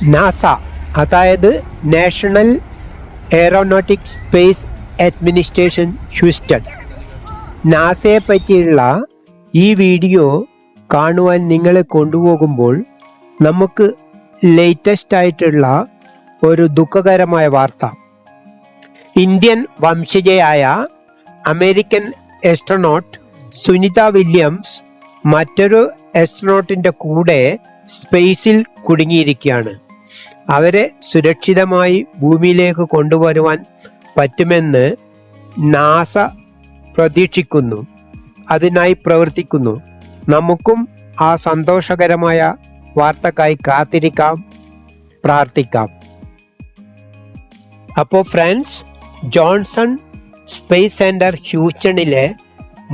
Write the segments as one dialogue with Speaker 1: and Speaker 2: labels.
Speaker 1: NASA, അതായത് national aeronautic space administration Houston. നാസയെ പറ്റിയുള്ള ഈ വീഡിയോ കാണുവാൻ നിങ്ങളെ കൊണ്ടുപോകുമ്പോൾ നമുക്ക് ലേറ്റസ്റ്റ് ആയിട്ടുള്ള ഒരു ദുഃഖകരമായ വാർത്ത. ഇന്ത്യൻ വംശജയായ അമേരിക്കൻ ആസ്ട്രോനോട്ട് സുനിത വില്യംസ് മറ്റൊരു ആസ്ട്രോനോട്ടിന്റെ കൂടെ സ്പേസിൽ കുടുങ്ങിയിരിക്കുകയാണ്. അവരെ സുരക്ഷിതമായി ഭൂമിയിലേക്ക് കൊണ്ടുവരുവാൻ പറ്റുമെന്ന് നാസ പ്രതീക്ഷിക്കുന്നു, അതിനായി പ്രവർത്തിക്കുന്നു. നമുക്കും ആ സന്തോഷകരമായ വാർത്തക്കായി കാത്തിരിക്കാം, പ്രാർത്ഥിക്കാം. അപ്പോൾ ഫ്രണ്ട്സ്, ജോൺസൺ സ്പേസ് സെന്റർ ഹ്യൂസ്റ്റണിലെ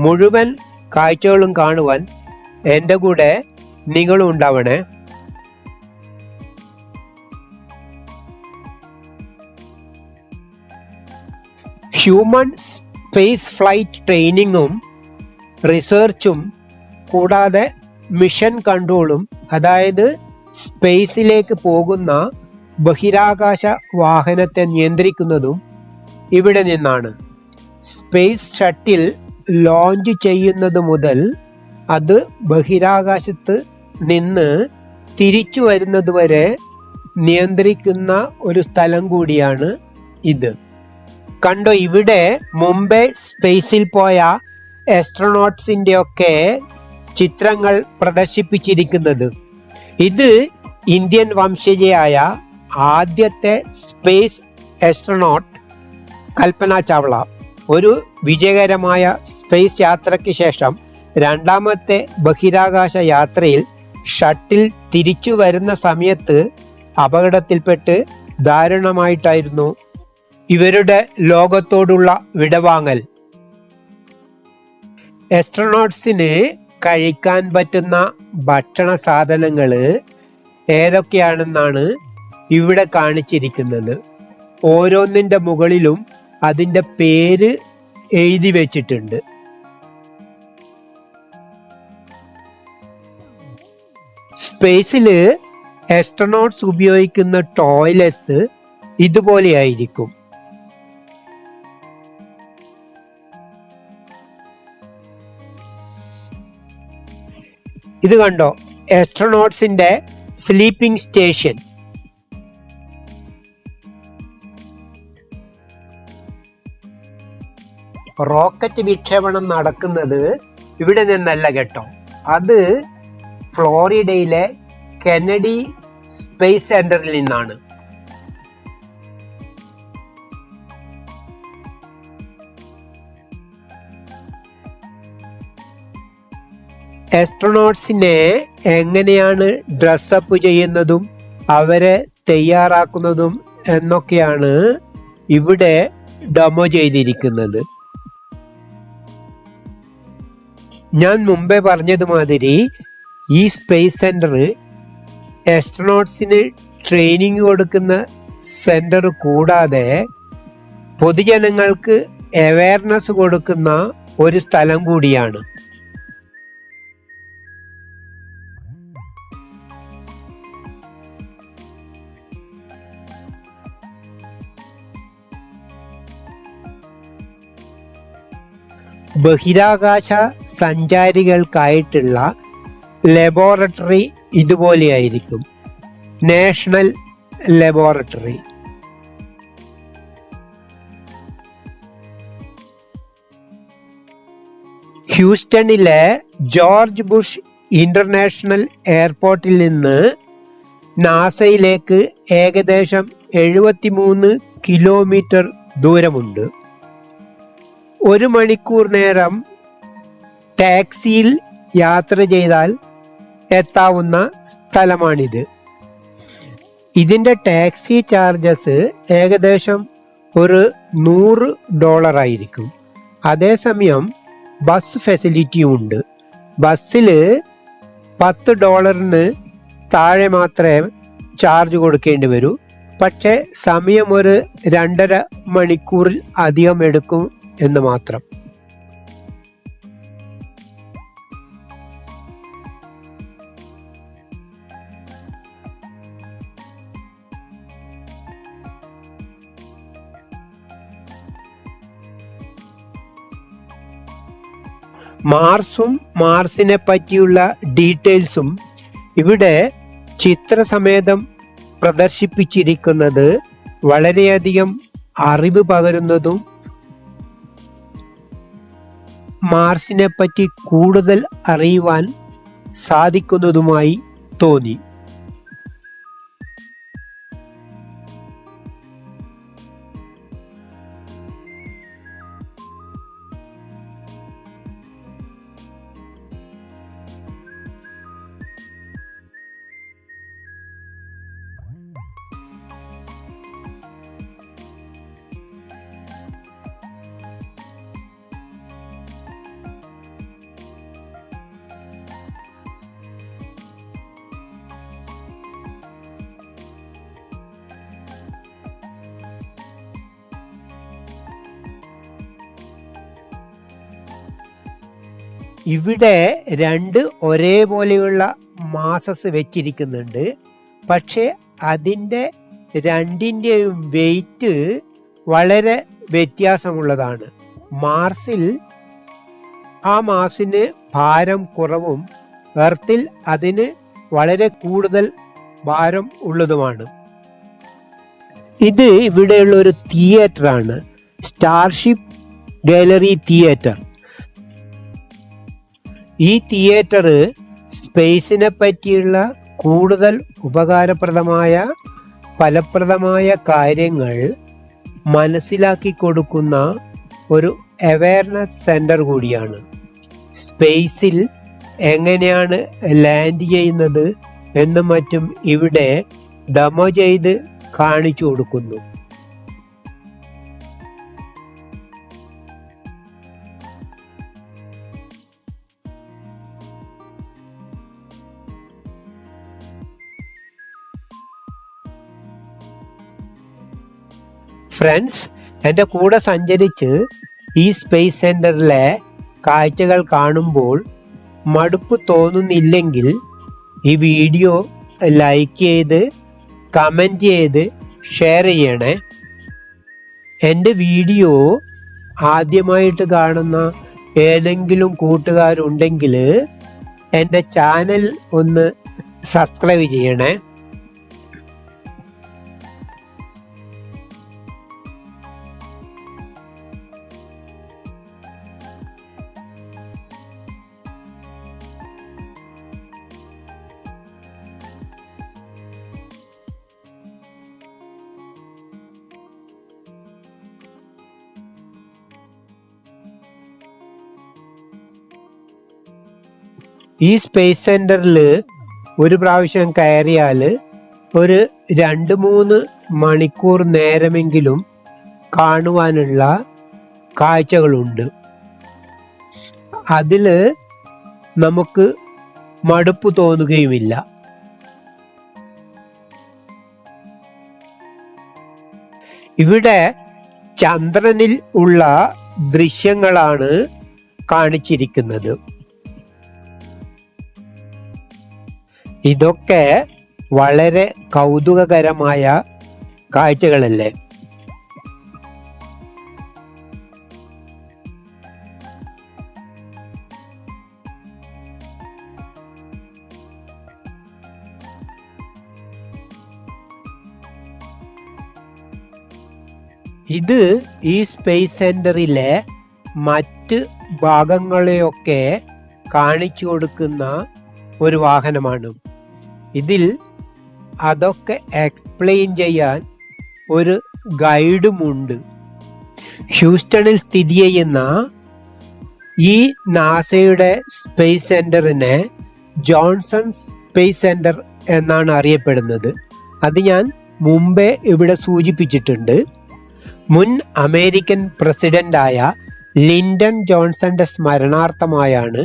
Speaker 1: മുഴുവൻ കാഴ്ചകളും കാണുവാൻ എൻ്റെ കൂടെ നിങ്ങളും ഉണ്ടാവണേ. ഹ്യൂമൻ സ്പേസ് ഫ്ലൈറ്റ് ട്രെയിനിങ്ങും റിസർച്ചും കൂടാതെ മിഷൻ കൺട്രോളും, അതായത് സ്പേസിലേക്ക് പോകുന്ന ബഹിരാകാശ വാഹനത്തെ നിയന്ത്രിക്കുന്നതും ഇവിടെ നിന്നാണ്. സ്പേസ് ഷട്ടിൽ ലോഞ്ച് ചെയ്യുന്നത് മുതൽ അത് ബഹിരാകാശത്ത് നിന്ന് തിരിച്ചു വരുന്നത് വരെ നിയന്ത്രിക്കുന്ന ഒരു സ്ഥലം കൂടിയാണ് ഇത്. കണ്ടോ, ഇവിടെ മുമ്പേ സ്പേസിൽ പോയ ആസ്ട്രോനോട്ട്സിന്റെ ഒക്കെ ചിത്രങ്ങൾ പ്രദർശിപ്പിച്ചിരിക്കുന്നത്. ഇത് ഇന്ത്യൻ വംശജയായ ആദ്യത്തെ സ്പേസ് ആസ്ട്രോനോട്ട് കൽപ്പന ചാവ്ല ഒരു വിജയകരമായ സ്പേസ് യാത്രയ്ക്ക് ശേഷം രണ്ടാമത്തെ ബഹിരാകാശ യാത്രയിൽ ഷട്ടിൽ തിരിച്ചു വരുന്ന സമയത്ത് അപകടത്തിൽപ്പെട്ട് ദാരുണമായിട്ടായിരുന്നു ഇവരുടെ ലോകത്തോടുള്ള വിടവാങ്ങൽ. ആസ്ട്രോനോട്ട്സിന് കഴിക്കാൻ പറ്റുന്ന ഭക്ഷണ സാധനങ്ങൾ ഏതൊക്കെയാണെന്നാണ് ഇവിടെ കാണിച്ചിരിക്കുന്നത്. ഓരോന്നിൻ്റെ മുകളിലും അതിൻ്റെ പേര് എഴുതി വെച്ചിട്ടുണ്ട്. സ്പേസില് ആസ്ട്രോനോട്ട്സ് ഉപയോഗിക്കുന്ന ടോയ്ലറ്റ്സ് ഇതുപോലെയായിരിക്കും. ഇത് കണ്ടോ, ആസ്ട്രോനോട്ട്സിന്റെ സ്ലീപ്പിംഗ് സ്റ്റേഷൻ. റോക്കറ്റ് വിക്ഷേപണം നടക്കുന്നത് ഇവിടെ നിന്നല്ല കേട്ടോ, അത് ഫ്ലോറിഡയിലെ കെനഡി സ്പേസ് സെന്ററിൽ നിന്നാണ്. ആസ്ട്രോനോട്ട്സിനെ എങ്ങനെയാണ് ഡ്രസ്സപ്പ് ചെയ്യുന്നതും അവരെ തയ്യാറാക്കുന്നതും എന്നൊക്കെയാണ് ഇവിടെ ഡെമോ ചെയ്തിരിക്കുന്നത്. ഞാൻ മുമ്പേ പറഞ്ഞതുമാതിരി ഈ സ്പേസ് സെന്റർ ആസ്ട്രോനോട്ട്സിന് ട്രെയിനിങ് കൊടുക്കുന്ന സെന്റർ കൂടാതെ പൊതുജനങ്ങൾക്ക് അവയർനെസ് കൊടുക്കുന്ന ഒരു സ്ഥലം കൂടിയാണ്. ബഹിരാകാശ സഞ്ചാരികൾക്കായിട്ടുള്ള ലബോറട്ടറി ഇതുപോലെയായിരിക്കും. National laboratory. ഹ്യൂസ്റ്റണിലെ ജോർജ് ബുഷ് ഇന്റർനാഷണൽ എയർപോർട്ടിൽ നിന്ന് നാസയിലേക്ക് ഏകദേശം 73 കിലോമീറ്റർ ദൂരമുണ്ട്. 1 മണിക്കൂർ നേരം ടാക്സിയിൽ യാത്ര ചെയ്താൽ എത്താവുന്ന സ്ഥലമാണിത്. ഇതിൻ്റെ ടാക്സി ചാർജസ് ഏകദേശം ഒരു $100 ആയിരിക്കും. അതേസമയം ബസ് ഫെസിലിറ്റിയും ഉണ്ട്. ബസ്സിൽ $10 താഴെ മാത്രമേ ചാർജ് കൊടുക്കേണ്ടി വരൂ. പക്ഷേ സമയം ഒരു 2.5 മണിക്കൂറിൽ അധികം എടുക്കും എന്ന് മാത്രം. മാർസും മാർസിനെ പറ്റിയുള്ള ഡീറ്റെയിൽസും ഇവിടെ ചിത്രസമേതം പ്രദർശിപ്പിച്ചിരിക്കുന്നത് വളരെയധികം അറിവ് പകരുന്നതും മാർസിനെ പറ്റി കൂടുതൽ അറിയുവാൻ സാധിക്കുന്നതുമായി തോന്നി. ഇവിടെ രണ്ട് ഒരേപോലെയുള്ള മാസസ് വെച്ചിരിക്കുന്നുണ്ട്. പക്ഷെ അതിൻ്റെ രണ്ടിൻ്റെയും വെയിറ്റ് വളരെ വ്യത്യാസമുള്ളതാണ്. മാർസിൽ ആ മാസിന് ഭാരം കുറവും എർത്തിൽ അതിന് വളരെ കൂടുതൽ ഭാരം ഉള്ളതുമാണ്. ഇത് ഇവിടെയുള്ള ഒരു തിയേറ്റർ ആണ്, സ്റ്റാർഷിപ്പ് ഗാലറി തിയേറ്റർ. ഈ തിയേറ്റർ സ്പേസിനെ പറ്റിയുള്ള കൂടുതൽ ഉപകാരപ്രദമായ ഫലപ്രദമായ കാര്യങ്ങൾ മനസ്സിലാക്കി കൊടുക്കുന്ന ഒരു അവയർനെസ് സെന്റർ കൂടിയാണ്. സ്പേസിൽ എങ്ങനെയാണ് ലാൻഡ് ചെയ്യുന്നത് എന്നും മറ്റും ഇവിടെ ഡെമോ ചെയ്ത് കാണിച്ചു കൊടുക്കുന്നു. ഫ്രണ്ട്സ്, എൻ്റെ കൂടെ സഞ്ചരിച്ച് ഈ സ്പേസ് സെന്ററിലെ കാഴ്ചകൾ കാണുമ്പോൾ മടുപ്പ് തോന്നുന്നില്ലെങ്കിൽ ഈ വീഡിയോ ലൈക്ക് ചെയ്ത് കമൻറ്റ് ചെയ്ത് ഷെയർ ചെയ്യണേ. എൻ്റെ വീഡിയോ ആദ്യമായിട്ട് കാണുന്ന ഏതെങ്കിലും കൂട്ടുകാരുണ്ടെങ്കിൽ എൻ്റെ ചാനൽ ഒന്ന് സബ്സ്ക്രൈബ് ചെയ്യണേ. ഈ സ്പേസ് സെന്ററിൽ ഒരു പ്രാവശ്യം കയറിയാൽ ഒരു 2-3 മണിക്കൂർ നേരമെങ്കിലും കാണുവാനുള്ള കാഴ്ചകളുണ്ട്. അതിൽ നമുക്ക് മടുപ്പ് തോന്നുകയുമില്ല. ഇവിടെ ചന്ദ്രനിൽ ഉള്ള ദൃശ്യങ്ങളാണ് കാണിച്ചിരിക്കുന്നത്. ഇതൊക്കെ വളരെ കൗതുകകരമായ കാഴ്ചകളല്ലേ? ഇത് ഈ സ്പേസ് സെന്ററിലെ മറ്റ് ഭാഗങ്ങളെയൊക്കെ കാണിച്ചു കൊടുക്കുന്ന ഒരു വാഹനമാണ്. ഇതിൽ അതൊക്കെ എക്സ്പ്ലെയിൻ ചെയ്യാൻ ഒരു ഗൈഡുമുണ്ട്. ഹ്യൂസ്റ്റണിൽ സ്ഥിതി ചെയ്യുന്ന ഈ നാസയുടെ സ്പേസ് സെന്ററിനെ ജോൺസൺ സ്പേസ് സെന്റർ എന്നാണ് അറിയപ്പെടുന്നത്. അത് ഞാൻ മുമ്പേ ഇവിടെ സൂചിപ്പിച്ചിട്ടുണ്ട്. മുൻ അമേരിക്കൻ പ്രസിഡന്റായ ലിൻഡൺ ജോൺസന്റെ സ്മരണാർത്ഥമായാണ്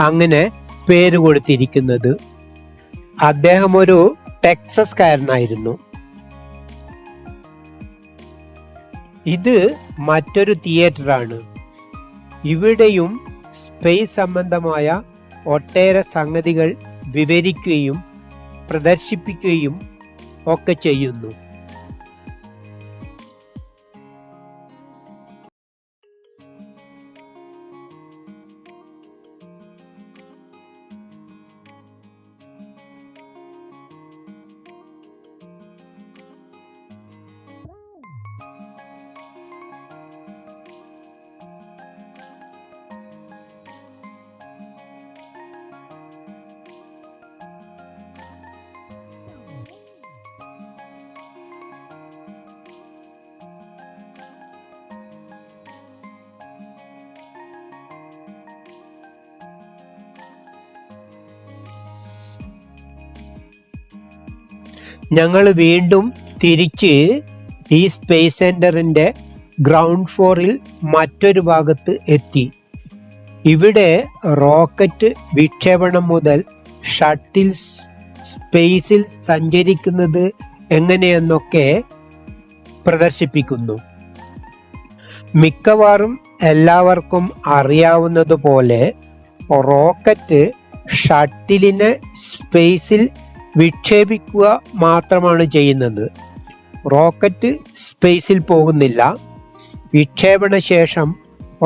Speaker 1: അങ്ങനെ പേര് കൊടുത്തിരിക്കുന്നത്. അദ്ദേഹം ഒരു ടെക്സസ്കാരനായിരുന്നു. ഇത് മറ്റൊരു തിയേറ്ററാണ്. ഇവിടെയും സ്പേസ് സംബന്ധമായ ഒട്ടേറെ സംഗതികൾ വിവരിക്കുകയും പ്രദർശിപ്പിക്കുകയും ഒക്കെ ചെയ്യുന്നു. ഞങ്ങൾ വീണ്ടും തിരിച്ച് ഈ സ്പേസ് സെന്ററിന്റെ ഗ്രൗണ്ട് ഫ്ലോറിൽ മറ്റൊരു ഭാഗത്ത് എത്തി. ഇവിടെ റോക്കറ്റ് വിക്ഷേപണം മുതൽ ഷട്ടിൽ സ്പേസിൽ സഞ്ചരിക്കുന്നത് എങ്ങനെയെന്നൊക്കെ പ്രദർശിപ്പിക്കുന്നു. മിക്കവാറും എല്ലാവർക്കും അറിയാവുന്നതുപോലെ റോക്കറ്റ് ഷട്ടിലിനെ സ്പേസിൽ വിക്ഷേപിക്കുക മാത്രമാണ് ചെയ്യുന്നത്. റോക്കറ്റ് സ്പേസിൽ പോകുന്നില്ല. വിക്ഷേപണ ശേഷം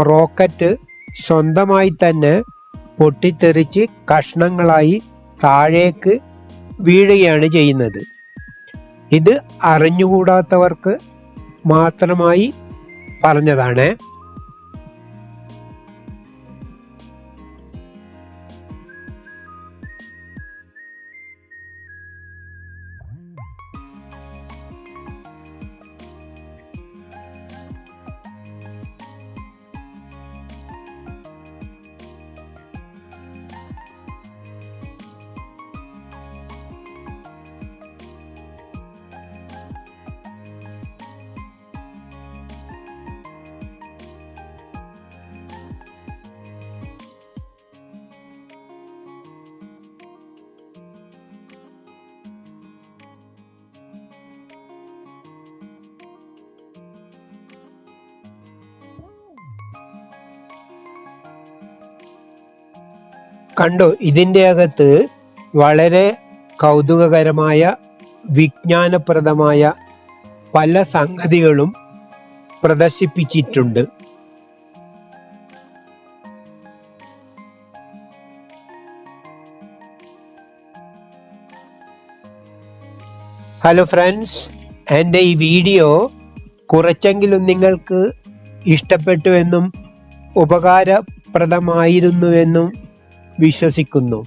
Speaker 1: റോക്കറ്റ് സ്വന്തമായി തന്നെ പൊട്ടിത്തെറിച്ച് കഷ്ണങ്ങളായി താഴേക്ക് വീഴുകയാണ് ചെയ്യുന്നത്. ഇത് അറിഞ്ഞുകൂടാത്തവർക്ക് മാത്രമായി പറഞ്ഞതാണ്. കണ്ടോ, ഇതിൻ്റെ അകത്ത് വളരെ കൗതുകകരമായ വിജ്ഞാനപ്രദമായ പല സംഗതികളും പ്രദർശിപ്പിച്ചിട്ടുണ്ട്. ഹലോ ഫ്രണ്ട്സ്, എൻ്റെ ഈ വീഡിയോ കുറച്ചെങ്കിലും നിങ്ങൾക്ക് ഇഷ്ടപ്പെട്ടുവെന്നും ഉപകാരപ്രദമായിരുന്നുവെന്നും വിശ്വസിക്കുന്നു.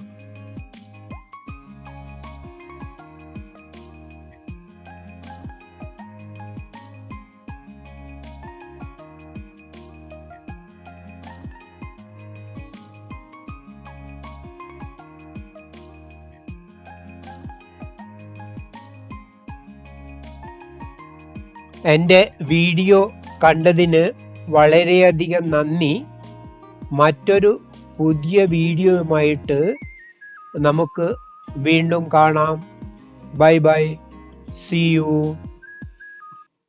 Speaker 1: എൻ്റെ വീഡിയോ കണ്ടതിന് വളരെയധികം നന്ദി. മറ്റൊരു പുതിയ വീഡിയോയുമായിട്ട് നമുക്ക് വീണ്ടും കാണാം. Bye bye, see U.